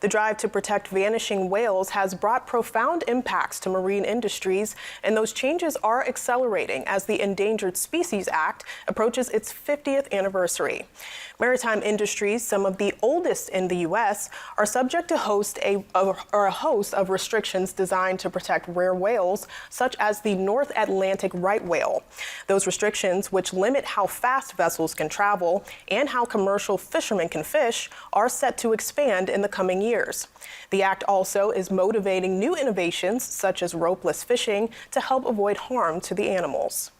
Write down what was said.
The drive to protect vanishing whales has brought profound impacts to marine industries, and those changes are accelerating as the Endangered Species Act approaches its 50th anniversary. Maritime industries, some of the oldest in the U.S., are subject to a host of restrictions designed to protect rare whales, such as the North Atlantic right whale. Those restrictions, which limit how fast vessels can travel and how commercial fishermen can fish, are set to expand in the coming years. The act also is motivating new innovations, such as ropeless fishing, to help avoid harm to the animals.